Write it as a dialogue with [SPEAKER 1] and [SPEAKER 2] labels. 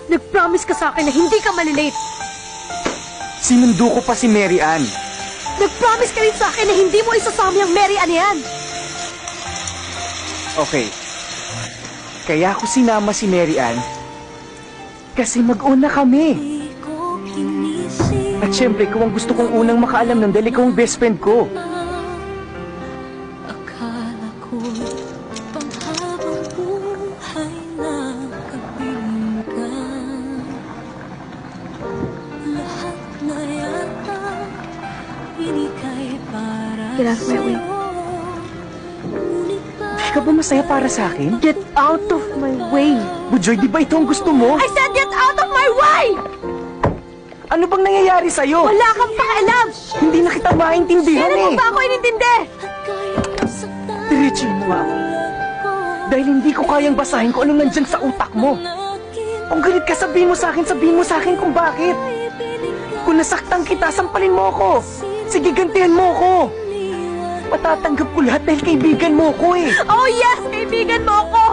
[SPEAKER 1] Nag-promise ka sa akin na hindi ka malilate.
[SPEAKER 2] Sinundo ko pa si Mary Ann.
[SPEAKER 1] Nag-promise ka rin sa akin na hindi mo isasama yung Mary Ann yan.
[SPEAKER 2] Okay. Kaya ako sinama si Mary Ann kasi mag-una kami. At syempre, ikaw ang gusto kong unang makaalam nun dahil ikaw ang best friend ko.
[SPEAKER 3] Akala ko'y panghabang buhay na kabiling ka. Lahat na yata inikay para
[SPEAKER 1] Get out of my way.
[SPEAKER 2] Hindi ka ba masaya para sa akin?
[SPEAKER 1] Get out of my way.
[SPEAKER 2] Bujoy, di ba ito ang gusto mo?
[SPEAKER 1] I said get out of my way!
[SPEAKER 2] Ano bang nangyayari sa'yo?
[SPEAKER 1] Wala kang pakialam!
[SPEAKER 2] Hindi na kita maintindihan
[SPEAKER 1] Kailan mo
[SPEAKER 2] eh.
[SPEAKER 1] ba ako inintindi?
[SPEAKER 2] Diretsuhin mo ako. Dahil hindi ko kayang basahin kung anong nandyan sa utak mo. Kung galit ka, sabihin mo sa akin kung bakit. Kung nasaktan kita, sampalin mo ako. Sige, gantihan mo ako. Matatanggap ko lahat dahil kaibigan mo ko eh.
[SPEAKER 1] Oh yes! Kaibigan mo ako!